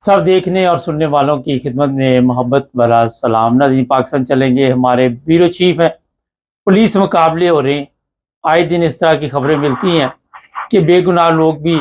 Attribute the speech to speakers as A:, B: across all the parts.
A: सब देखने और सुनने वालों की खिदमत में मोहब्बत भरा सलाम। नाज़रीन, पाकिस्तान चलेंगे, हमारे ब्यूरो चीफ हैं, पुलिस मुकाबले हो रहे हैं। आए दिन इस तरह की खबरें मिलती हैं कि बेगुनाह लोग भी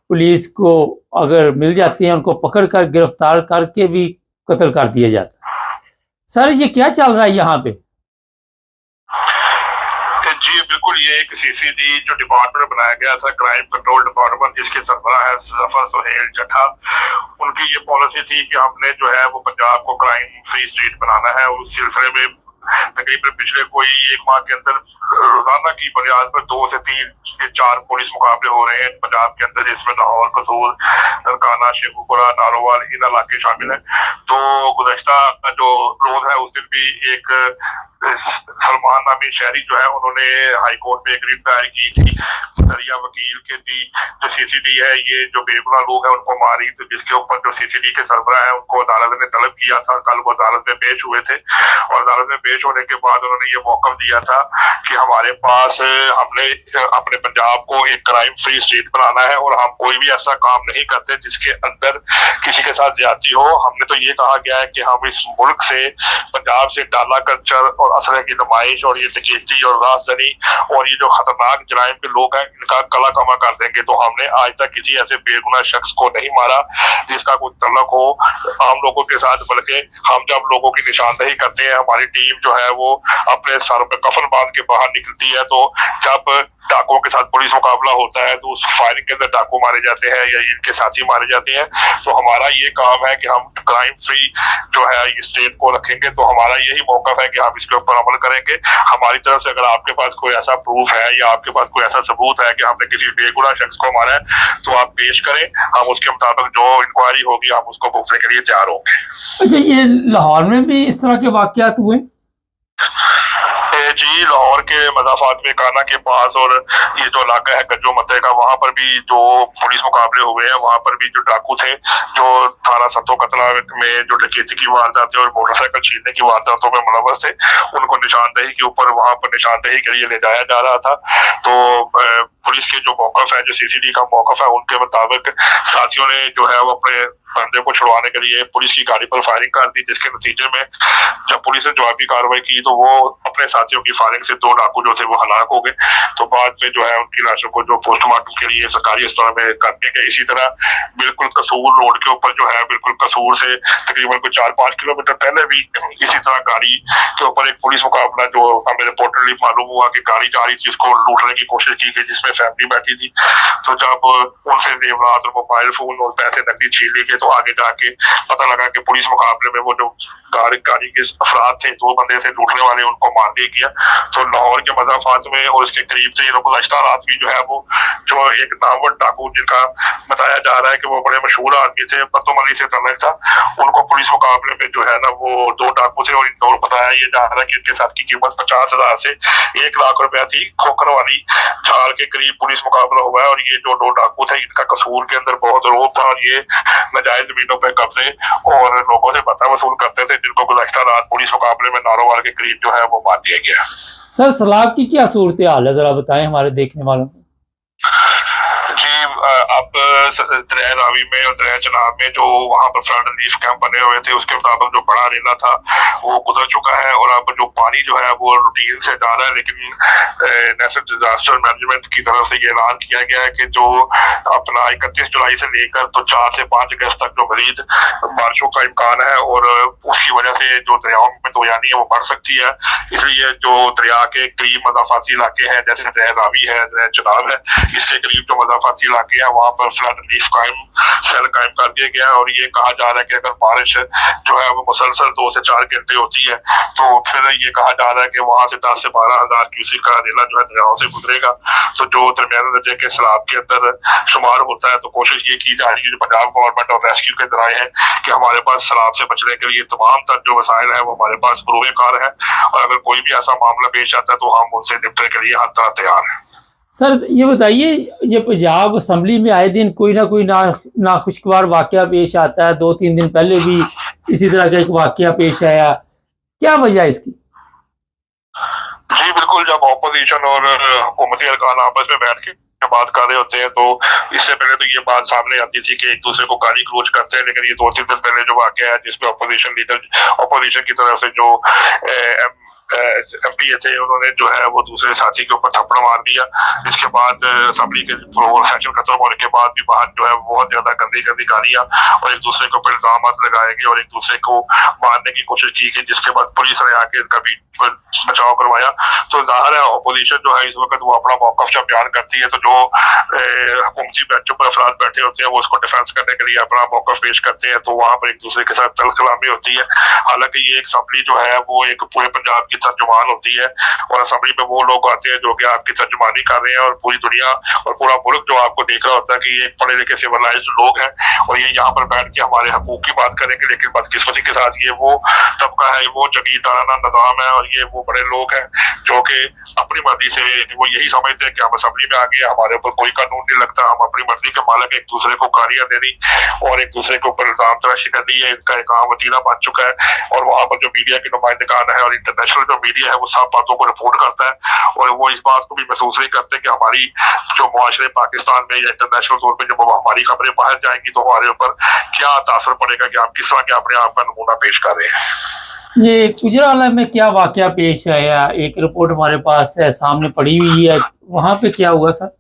A: पुलिस को अगर मिल जाती हैं, उनको पकड़ कर गिरफ्तार करके भी कत्ल कर दिया जाता है। सर, ये क्या चल रहा है यहाँ पे?
B: जी बिल्कुल, ये एक सीसीडी जो डिपार्टमेंट बनाया गया था, क्राइम कंट्रोल डिपार्टमेंट, जिसके सरबराह है जफर सुहेल चड्ढा। उनकी ये पॉलिसी थी कि हमने जो है वो पंजाब को क्राइम फ्री स्टेट बनाना है। उस सिलसिले में तकरीबन पिछले कोई एक माह के अंदर रोजाना की बुनियाद पर 2 से 3 या 4 पुलिस मुकाबले हो रहे हैं पंजाब के अंदर, जिसमें लाहौर, कसूर, ननकाना, शेखुपुरा, नारोवाल इन इलाके शामिल हैं। तो गुज़श्ता जो रोज है उस दिन भी एक सलमान नामी शहरी जो है उन्होंने हाई कोर्ट में एक रिट दायर की थी दरिया वकील के दी जो सीसीडी है ये जो बेगुनाह लोग हैं उनको मारी, तो जिसके ऊपर जो सीसीडी के सरबराह है उनको अदालत ने तलब किया था। कल वो अदालत में पेश हुए थे और अदालत में पेश होने के बाद उन्होंने ये मौक़िफ़ दिया था कि हमारे पास हमने अपने पंजाब को एक क्राइम फ्री स्टेट बनाना है और हम कोई भी ऐसा काम नहीं करते जिसके अंदर किसी के साथ ज्यादती हो। हमने तो ये कहा गया है कि हम इस मुल्क से, पंजाब से डाला कल्चर और असर की नुमाइश और ये डकैती और राजधानी और ये जो खतरनाक जराइम के लोग हैं इनका कला कमा कर देंगे। तो हमने आज तक किसी ऐसे बेगुनाह शख्स को नहीं मारा जिसका कोई तल्लुक हो आम लोगों के साथ, बल्कि हम जब लोगों की निशानदेही करते हैं, हमारी टीम जो है वो अपने सर पे कफन बांध के बाहर निकलती है। तो जब डाकुओं के साथ पुलिस मुकाबला होता है तो उस फायरिंग के अंदर डाकू मारे जाते हैं या इनके साथी मारे जाते हैं। तो हमारा ये काम है कि हम क्राइम फ्री जो है ये स्टेट को रखेंगे। तो हमारा यही मौका है कि हम इसके ऊपर अमल करेंगे। हमारी तरफ से अगर आपके पास कोई ऐसा प्रूफ है या आपके पास कोई ऐसा सबूत है कि हमने किसी बेगुनाह शख्स को मारा है तो आप पेश करें, हम उसके मुताबिक जो इंक्वायरी होगी हम उसको भुगतने के लिए तैयार होंगे।
A: अच्छा, ये लाहौर में भी इस तरह के वाकयात हुए?
B: जी, लाहौर के मज़ाफ़ात में काना के पास और ये जो इलाका है गज्जो मते का, वहाँ पर भी जो पुलिस मुकाबले हुए हैं, वहाँ पर भी जो डाकू थे जो थाना सत्तो कतला में जो डकैती की वारदातें और मोटरसाइकिल छीनने की वारदातों में मुलव्वस थे, उनको निशानदेही के ऊपर वहाँ पर निशानदेही के लिए ले जाया जा रहा था। तो पुलिस के जो मौक़िफ़ है, जो सीसीडी का मौक़िफ़ है, उनके मुताबिक साथियों ने जो है वो अपने बंदे को छुड़वाने के लिए पुलिस की गाड़ी पर फायरिंग कर दी, जिसके नतीजे में जब पुलिस ने जवाबी कार्रवाई की तो वो अपने साथियों की फायरिंग से 2 डाकू जो थे वो हलाक हो गए। तो बाद में जो है उनकी लाशों को जो पोस्टमार्टम के लिए सरकारी अस्पताल में कर दिया गया। इसी तरह बिल्कुल कसूर रोड के ऊपर जो है, बिल्कुल कसूर से तकरीबन कोई 4-5 किलोमीटर पहले भी इसी तरह गाड़ी के ऊपर एक पुलिस मुकाबला जो हमें रिपोर्टली मालूम हुआ कि गाड़ी जा रही थी, उसको लूटने की कोशिश की गई जिसमें फैमिली बैठी थी। तो जब उनसे जेवरात और मोबाइल फोन और पैसे नकदी छीन ली गए तो आगे जाके पता लगा कि पुलिस मुकाबले में वो जो गाड़ी के अफराद थे, 2 बंदे थे लूटने वाले, उनको मार दिया गया। तो लाहौर के मज़ाफ़ात में और उसके करीब से गुज़श्ता रात भी जो है वो जो एक नामवर डाकू जिनका बताया जा रहा है कि वो बड़े मशहूर आदमी थे, पत्तों मली से तल्लुक था, उनको पुलिस मुकाबले में जो है ना वो 2 डाकू थे और इनको बताया ये जा रहा है कि इनके साथ की कीमत 50,000 से 1 लाख रुपया थी। खोखर वाली झाड़ के करीब पुलिस मुकाबला हुआ है और ये जो 2 डाकू थे इनका कसूर के अंदर बहुत रोब था और ये नाजायज जमीनों पे कब्जे और लोगों से पता वसूल करते थे, जिनको गुज़श्ता रात पुलिस मुकाबले में नारोवाल के करीब जो है वो मार दिया गया।
A: सर, सलाब की क्या सूरत हाल है, जरा बताएं हमारे देखने वालों को।
B: जी, अब दरिया रावी में और दरिया चनाब में जो वहाँ पर फ्लड रिलीफ कैंप बने हुए थे उसके मुताबिक जो बड़ा रेला था वो गुजर चुका है और अब जो पानी जो है वो रूटीन से जा रहा है। लेकिन नेशनल डिजास्टर मैनेजमेंट की तरफ से ये ऐलान किया गया है कि जो अपना 31 जुलाई से लेकर तो 4 से 5 अगस्त तक जो मजीद बारिशों का इम्कान है और उसकी वजह से जो दरियाओं में दोयानी है वो बढ़ सकती है। इसलिए जो दरिया के करीब मज़ाफ़ाती इलाके हैं जैसे दरिया रावी है, दरिया चनाब है, इसके करीब जो मज़ाफ़ाती इलाके हैं वहाँ पर फ्लड रिलीफ सेल कायम कर दिया गया है। और ये कहा जा रहा है कि अगर बारिश जो है वो मुसलसल 2 से 4 घंटे होती है तो फिर ये कहा जा रहा है कि वहाँ से 10 से 12 हज़ार क्यूसेक का रेला जो है दरियाओं से गुजरेगा। तो जो दरमियाने दर्जे के सैलाब के अंदर शुमार होता है, तो कोशिश ये की जा रही है पंजाब गवर्नमेंट और रेस्क्यू के जराए हैं कि हमारे पास सैलाब से बचने के लिए तमाम तर जो वसाइल है वो हमारे पास बरूए कार है और अगर कोई भी ऐसा मामला पेश आता है तो हम उनसे निपटने के लिए हर तरह तैयार हैं।
A: सर, ये बताइए, ये पंजाब असम्बली में आए दिन कोई ना नाखुशगवार वाकया पेश आता है। 2-3 दिन पहले भी इसी तरह का एक वाकया पेश आया, क्या वजह है इसकी?
B: जी बिल्कुल, जब ऑपोजिशन और हुकूमती अरकान आपस में बैठ के बात कर रहे होते हैं, तो इससे पहले तो ये बात सामने आती थी कि एक दूसरे को गाली गलौज करते हैं, लेकिन ये 2-3 दिन पहले जो वाकया है जिसमें अपोजिशन की तरफ से जो एमपीए थे, उन्होंने जो है वो दूसरे साथी के ऊपर थप्पड़ मार दिया। इसके बाद असेंबली के सेशन खत्म होने के बाद भी बाहर जो है बहुत ज्यादा गंदी गंदी गालियां और एक दूसरे के ऊपर इल्जाम लगाए गए और एक दूसरे को मारने की कोशिश की गई, जिसके बाद पुलिस ने आके इनका भी बचाव करवाया। तो जाहिर है अपोजिशन जो है इस वक्त वो अपना मौकफ जब बयान करती है तो जो हुकूमती बेंचों पर अफराद बैठे होते हैं वो उसको डिफेंस करने के लिए अपना मौकफ पेश करते हैं, तो वहां पर एक दूसरे के साथ तलखलामी होती है। हालांकि ये एक असेंबली जो है वो एक पूरे पंजाब की तर्जुमान होती है और असेंबली में वो लोग आते हैं जो कि आपकी तर्जुमानी कर रहे हैं और पूरी दुनिया और पूरा मुल्क जो आपको देख रहा होता है कि ये एक पढ़े लिखे सिविलाइज्ड लोग हैं और ये यहाँ पर बैठ के हमारे हकूक की बात करेंगे। लेकिन बदकिस्मती के साथ ये वो तबका है, वो जगीरदाराना निज़ाम है और ये वो बड़े लोग हैं जो कि अपनी मर्जी से वो यही समझते हैं कि हम असेंबली में आ गए, हमारे ऊपर कोई कानून नहीं लगता, हम अपनी मर्जी के मालिक, एक दूसरे को गालियां देनी और एक दूसरे के ऊपर इल्जाम तराशी करनी है इनका एक आम वतीरा बन चुका है। और वहां पर जो मीडिया की नुमाइंदगान है और इंटरनेशनल जो मीडिया है वो सब बातों को रिपोर्ट करता है और वो इस बात को भी महसूस नहीं करते कि हमारी जो मुआशरे पाकिस्तान में या इंटरनेशनल तौर पर जब हमारी खबरें बाहर जाएंगी तो हमारे ऊपर क्या तासर पड़ेगा कि हम किस तरह के अपने आप का नमूना पेश कर रहे हैं।
A: ये गुजरावाला में क्या वाकया पेश आया? एक रिपोर्ट हमारे पास है, सामने पड़ी हुई है, वहाँ पे क्या हुआ सर?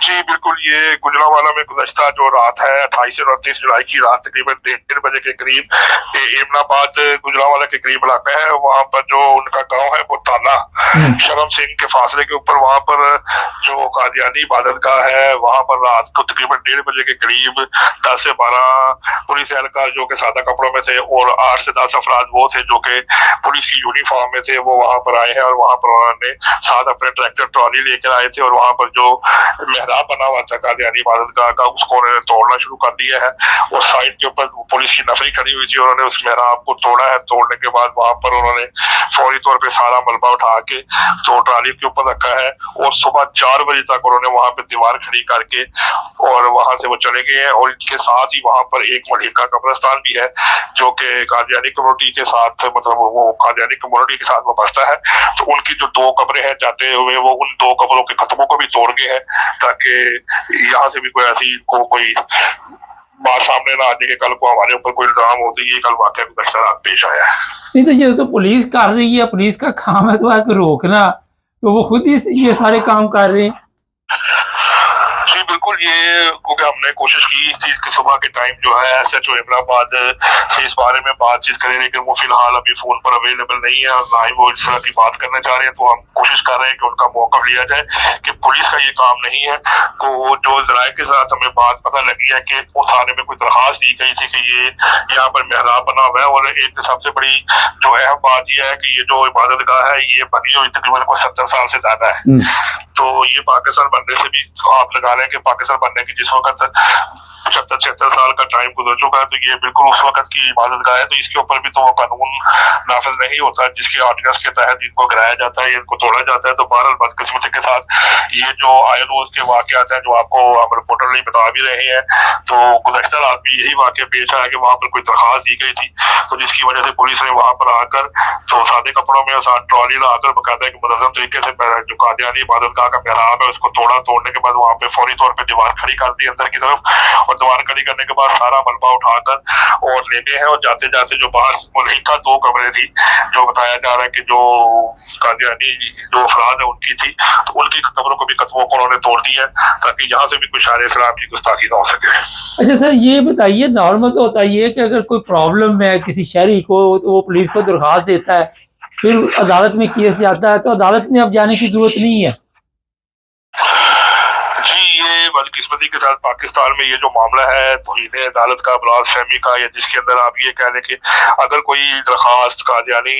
B: जी बिल्कुल, ये गुजरावाला में गुज़श्ता जो रात है 28 से 29 जुलाई की रात तकरीबन 1:30 बजे के करीब एमनाबाद गुजरावाला के करीब इलाका है, वहाँ पर जो उनका गांव है वो ताला शर्म सिंह के फासले के ऊपर वहाँ पर जो कादियानी इबादत गाह है वहाँ पर रात को तकरीबन 1:30 बजे के करीब 10 से 12 पुलिस एहलकार जो कि सादा कपड़ों में थे और 8 से 10 अफराद वो थे जो कि पुलिस की यूनिफॉर्म में थे, वो वहाँ पर आए हैं और वहाँ पर उन्होंने साथ अपने ट्रैक्टर ट्रॉली लेकर आए थे और वहाँ पर जो मेहराब बना हुआ था कादियानी इबादत गाह का उसको उन्होंने तोड़ना शुरू कर दिया है और साइड के ऊपर पुलिस की नफरी खड़ी हुई थी, उन्होंने उस मेहराब को तोड़ा है। तोड़ने के बाद वहाँ पर उन्होंने फौरी तौर पे सारा मलबा उठा के तो ट्राली के ऊपर रखा है और सुबह 4 बजे तक उन्होंने वहाँ पे दीवार खड़ी करके और वहां से वो चले गए हैं। और इनके साथ ही वहां पर एक मलिका कब्रिस्तान भी है जो कि कादियानी कम्युनिटी के साथ मतलब वो कादियानी कम्युनिटी के साथ वाबस्ता है, तो उनकी जो 2 कब्रें हैं जाते हुए वो उन 2 कब्रों के खत्मों को भी तोड़ गए हैं ताकि यहाँ से भी कोई ऐसी कोई बात सामने ना आ जाए कि कल को हमारे ऊपर कोई इल्जाम हो। तो ये कल वाकया गुज़श्ता रात पेश आया है।
A: नहीं तो ये तो पुलिस कर रही है, पुलिस का काम है तो आके रोकना, तो वो खुद ही ये सारे काम कर रहे हैं।
B: जी बिल्कुल, ये क्योंकि हमने कोशिश की इस चीज की सुबह के टाइम जो है SHO इमराबाद से इस बारे में बातचीत करें, लेकिन वो फिलहाल अभी फोन पर अवेलेबल नहीं है और ना ही वो इस तरह की बात करना चाह रहे हैं। तो हम कोशिश कर रहे हैं कि उनका मौका लिया जाए कि पुलिस का ये काम नहीं है। को जो जराये के साथ हमें बात पता लगी है कि उस थाने में कोई दरखास्त दी गई थी कि ये यहाँ पर मेहराब बना हुआ है और एक सबसे बड़ी जो अहम बात यह है कि ये जो इबादत गाह है ये बनी हुई तकरीबन को 70 साल से ज्यादा है। तो ये पाकिस्तान बनने से भी आप लगा लें कि पाकिस्तान बनने की जिस वक्त 75-76 साल का टाइम गुजर चुका है, तो ये बिल्कुल उस वक्त की इबादत गाह है। तो इसके ऊपर भी तो वो कानून नाफिज नहीं होता जिसके ऑर्डिनेंस के तहत इनको गिराया जाता है, इनको तोड़ा जाता है। तो बहरहाल बदकिस्मती के साथ ये जो आए रोज के वाकयात हैं जो आपको हम रिपोर्टर नहीं बता भी रहे हैं, तो गुज़श्ता रात भी यही वाकया पेश आया कि वहाँ पर कोई दरखास्त दी गई थी, तो जिसकी वजह से पुलिस ने वहाँ पर आकर तो सादे कपड़ों में साथ ट्रॉली लाकर बाकायदा एक मुनज़्ज़म तरीके से जो कादियानी इबादत गाह का मेहराब है उसको तोड़ा। तोड़ने के बाद वहाँ पे फौरी तौर पर दीवार खड़ी कर दी अंदर की तरफ और दीवार खड़ी करने के बाद सारा मलबा उठाकर और ले गए हैं। और जाते जाते जो बाहर मुल्हिका 2 कमरे थी जो बताया जा रहा है कि जो कादियानी जो अफराद है उनकी थी, तो उनकी कब्रों को भी कत्बों को उन्होंने तोड़ दिया ताकि यहाँ से भी कोई शायर इस्लाम की गुस्ताखी ना हो सके।
A: अच्छा सर, ये बताइए, नॉर्मल तो होता ही है कि अगर कोई प्रॉब्लम है किसी शहरी को तो वो पुलिस को दरखास्त देता है, फिर अदालत में केस जाता है, तो अदालत में अब जाने की जरूरत नहीं है।
B: ये बदकिस्मती के साथ पाकिस्तान में ये जो मामला है तौहीन अदालत का, बराज फहमी का, या जिसके अंदर आप ये कह लें कि अगर कोई दरखास्त कादियानी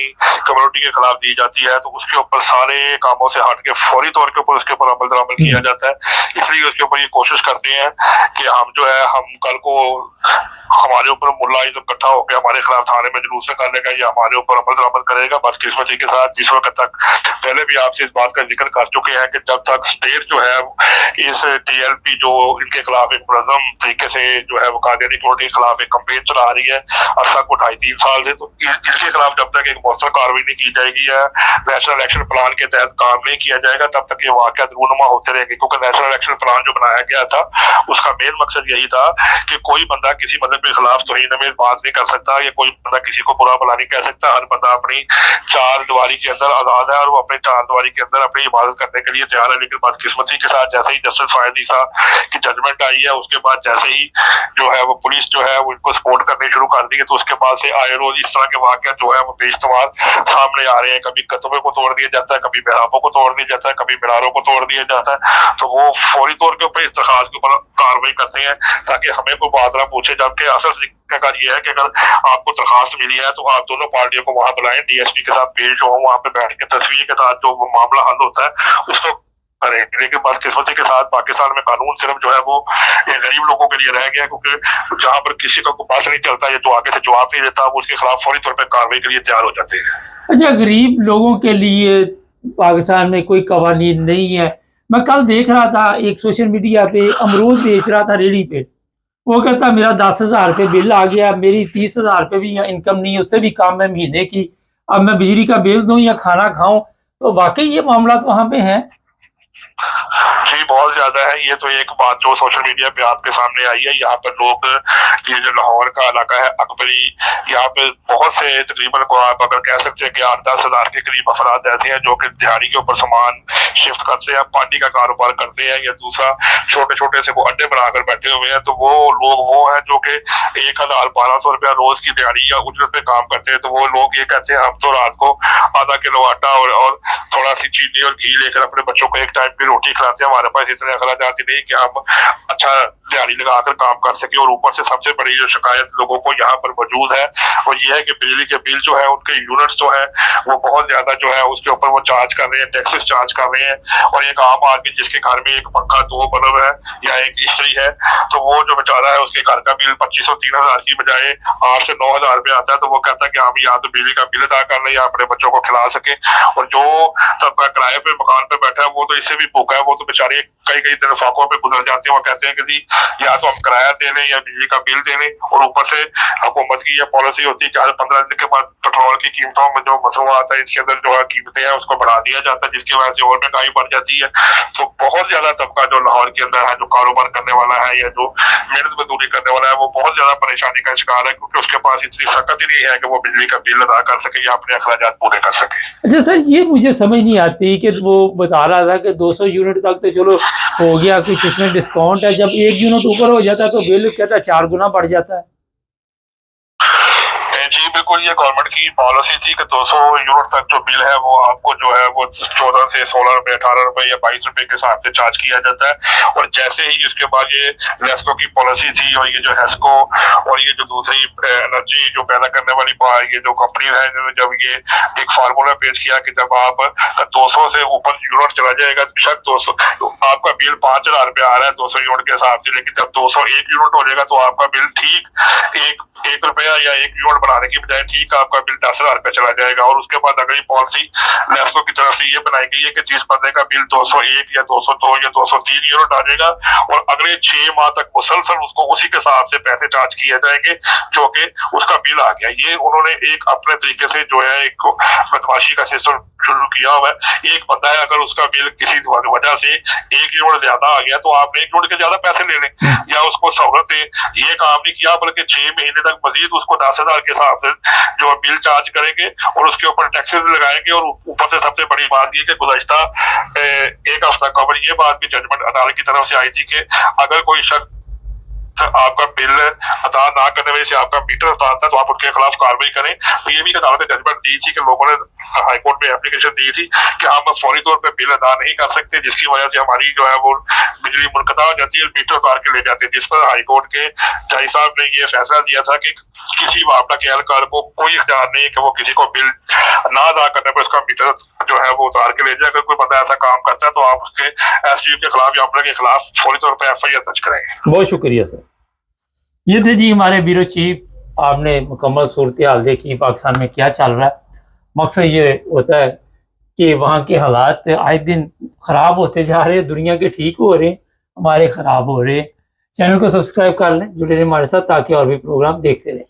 B: कम्युनिटी के खिलाफ दी जाती है तो उसके ऊपर सारे कामों से हट के फौरी तौर के ऊपर उसके ऊपर अमल दरामल किया जाता है। इसलिए उसके ऊपर ये कोशिश करते हैं कि हम जो है हम कल को हमारे ऊपर मुल्ला इकट्ठा होकर हमारे खिलाफ थाने में जुलूस निकालेगा या हमारे ऊपर अमल दरामल करेगा। बदकिस्मती के साथ जिस वक्त तक पहले भी आपसे इस बात का जिक्र कर चुके हैं कि जब तक स्टेट जो है इस TLP जो इनके खिलाफ एक मुनज़्ज़म तरीके से जो है वो कादियानी कम्युनिटी के खिलाफ एक कैंपेन चला रही है अरसा को 2.5-3 साल से, तो इनके खिलाफ जब तक एक मौसर कार्रवाई नहीं की जाएगी या नेशनल एक्शन प्लान के तहत काम नहीं किया जाएगा तब तक ये वाक़यात रूनुमा होते रहेंगे। क्योंकि नेशनल एक्शन प्लान जो बनाया गया था उसका मेन मकसद यही था कि कोई बंदा किसी मदद के खिलाफ तौहीन-ए-आमेज़ बात नहीं कर सकता, या कोई बंदा किसी को बुरा भला नहीं कह सकता। हर बंदा अपनी चार दीवारी के अंदर आज़ाद है और वो अपनी चार दीवारी के अंदर अपनी इबादत करने के लिए तैयार है। लेकिन बदकिस्मती के साथ जैसे ही जस्टिस फायद ईसा की जजमेंट आई है उसके बाद जैसे ही जो है वो पुलिस जो है वो इनको सपोर्ट करनी शुरू कर दी है, तो उसके बाद से आए रोज इस तरह के वाक़यात जो है वो बेशुमार सामने आ रहे हैं। कभी कतबे को तोड़ दिया जाता है, कभी मेहराबों को तोड़ दिया जाता है, कभी मीनारों को तोड़ दिया जाता है। तो वो फौरी तौर के ऊपर इस दरखास्त के ऊपर कार्रवाई करते हैं ताकि हमें कोई बात ना पूछे। जबकि असल का ये है कि अगर आपको दरखास्त मिली है तो आप दोनों पार्टियों को वहां बुलाएं, डीएसपी के साथ पेश हो, वहां पे बैठ के तस्वीर के साथ जो मामला हल होता है उसको करें। लेकिन बदकिस्मती के साथ पाकिस्तान में कानून सिर्फ जो है वो गरीब लोगों के लिए रह गया, क्योंकि जहां पर किसी का कोई पास नहीं चलता या जो आगे से जवाब नहीं देता वो उसके खिलाफ फौरी तौर पर कार्रवाई के लिए तैयार हो जाते हैं।
A: अच्छा, गरीब लोगों के लिए पाकिस्तान में कोई कवानीन नहीं है। मैं कल देख रहा था एक सोशल मीडिया पे अमरूद बेच रहा था रेडी पे, वो कहता मेरा 10,000 रुपये बिल आ गया, मेरी 30,000 रुपये भी इनकम नहीं है, उससे भी कम है महीने की, अब मैं बिजली का बिल दूं या खाना खाऊं। तो वाकई ये मामला तो वहाँ पे है।
B: जी बहुत ज्यादा है। ये तो एक बात जो सोशल मीडिया पे आपके सामने आई है। यहाँ पर लोग, ये जो लाहौर का इलाका है अकबरी, यहाँ पे बहुत से तकरीबन को आप अगर कह सकते हैं कि 8-10 हज़ार के करीब अफराद ऐसे हैं जो कि दिहाड़ी के ऊपर सामान शिफ्ट करते हैं, पानी का कारोबार करते हैं, या दूसरा छोटे छोटे से वो अड्डे बनाकर बैठे हुए हैं। तो वो लोग वो हैं जो कि 1,1200 रुपया रोज की दिहाड़ी या उजरत पे काम करते हैं। तो वो लोग ये कहते हैं हम तो रात को आधा किलो आटा और थोड़ा सी चीनी और घी लेकर अपने बच्चों को एक टाइम की रोटी खिलाते हैं, हमारे पास इतने अखराजात नहीं कि हम अच्छा दिहाड़ी लगाकर काम कर सके। और ऊपर से सबसे बड़ी जो शिकायत लोगों को यहाँ पर मौजूद है वो ये है कि बिजली के बिल जो है उनके यूनिट्स जो है वो बहुत ज्यादा जो है उसके ऊपर वो चार्ज कर रहे हैं, टैक्सेस चार्ज कर रहे हैं। और एक आम आदमी जिसके घर में एक पंखा, 2 बल्ब है या एक इस्त्री है, तो वो जो बेचारा है उसके घर का बिल 2,500-3,000 की बजाय 8 से 9,000 रुपये आता है। तो वो कहता है कि हम या तो बिजली का बिल अदा कर लें या अपने बच्चों को खिला सके। और जो तबका किराए पे मकान पे बैठा है वो तो इससे भी भूखा है, वो तो बेचारे कई दिन फाकों पे गुजर जाते हैं। वो कहते हैं कि जी या तो हम किराया दे लें या बिजली का बिल दे लें। और ऊपर से हुकूमत की यह पॉलिसी होती है कि हर 15 दिन के बाद पेट्रोल की कीमतों में जो मसरूआत है इसके अंदर जो है कीमतें हैं उसको बढ़ा दिया जाता है, जिसकी वजह से और महंगाई बढ़ जाती है। तो बहुत ज्यादा तबका जो लाहौर के अंदर है, जो कारोबार करने वाला है या जो मेहनत मजदूरी करने वाला है, वो बहुत ज्यादा परेशानी का शिकार है, क्योंकि उसके पास इतनी सकत ही नहीं है कि वो बिजली का बिल अदा कर सके या अपने अखराजात पूरे कर सके।
A: अच्छा सर, ये मुझे समझ नहीं आती कि वो बता रहा था कि 200 यूनिट तक तो चलो हो गया, कुछ इसमें डिस्काउंट है, जब 1 यूनिट ऊपर हो जाता है तो बिल कहता है 4 गुना बढ़ जाता है।
B: जी बिल्कुल, ये गवर्नमेंट की पॉलिसी थी कि 200 यूनिट तक जो बिल है वो आपको जो है वो 14 से 16 रुपए, 18 रुपए या 22 रुपए के हिसाब से चार्ज किया जाता है। और जैसे ही उसके बाद ये नेस्को की पॉलिसी थी और ये जो हेस्को और ये जो दूसरी एनर्जी जो पैदा करने वाली ये जो कंपनी है, जब ये एक फार्मूला पेश किया कि जब आप 200 से ऊपर यूनिट चला जाएगा बेशक 200 तो आपका बिल 5,000 रुपये आ रहा है 200 यूनिट के हिसाब से, लेकिन जब 201 यूनिट हो जाएगा तो आपका बिल ठीक एक रुपया या 1 यूनिट बढ़ाने की बजाय ठीक आपका बिल 10,000 रुपये चला जाएगा। और उसके बाद अगली पॉलिसी नेस्को की तरफ से ये बनाई गई है कि जिस बंदे का बिल 201 या 202 या 203 यूनिट आ जाएगा और अगले 6 माह तक मुसलसल उसको उसी के हिसाब से पैसे चार्ज किए जाएंगे जो कि उसका बिल आ गया। ये उन्होंने एक अपने तरीके से जो है एक बदमाशी का सिस्टम शुरू किया हुआ है। एक बंदा है अगर उसका बिल किसी वजह से 1 यूनिट ज्यादा आ गया तो आपने 1 यूनिट के ज्यादा पैसे ले लें या उसको सहूलत दें, ये काम नहीं किया बल्कि 6 महीने तक मजीद उसको 10,000 के हिसाब से जो बिल चार्ज करेंगे और उसके ऊपर टैक्सेस लगाएंगे। और ऊपर से सबसे बड़ी बात ये कि गुज़श्ता 1 हफ्ता कबल ये बात की जजमेंट अदालत की तरफ से आई थी कि अगर कोई शख्स आपका बिल अदा ना करने वजह से आपका मीटर उतारता है तो आप उनके खिलाफ कार्रवाई करें। तो ये भी अदालत ने जजमेंट दी थी कि लोगों ने हाईकोर्ट में एप्लीकेशन दी थी कि हम फौरी तौर पे बिल अदा नहीं कर सकते, जिसकी वजह से हमारी जो है वो बिजली मुनक़ता हो जाती है, मीटर उतार के ले जाते हैं। जिस पर हाईकोर्ट के जज साहब ने ये फैसला दिया था कि किसी मामला के एहलकार को कोई इख्तियार नहीं है कि वो किसी को बिल ना अदा करने पर उसका मीटर जो है वो उतार के ले जाए। अगर कोई बंदा ऐसा काम करता है तो आप उसके एसडीएम के खिलाफ या अमले के खिलाफ फौरी तौर पर FIR दर्ज कराएंगे।
A: बहुत शुक्रिया सर। ये थे जी हमारे ब्यूरो चीफ, आपने मुकम्मल सूरत हाल देखी पाकिस्तान में क्या चल रहा है। मकसद ये होता है कि वहाँ के हालात आए दिन ख़राब होते जा रहे हैं, दुनिया के ठीक हो रहे हैं, ہمارے خراب ہو رہے ہیں. چینل کو سبسکرائب کر لیں, جڑے رہیں ہمارے ساتھ تاکہ اور بھی پروگرام دیکھتے رہیں.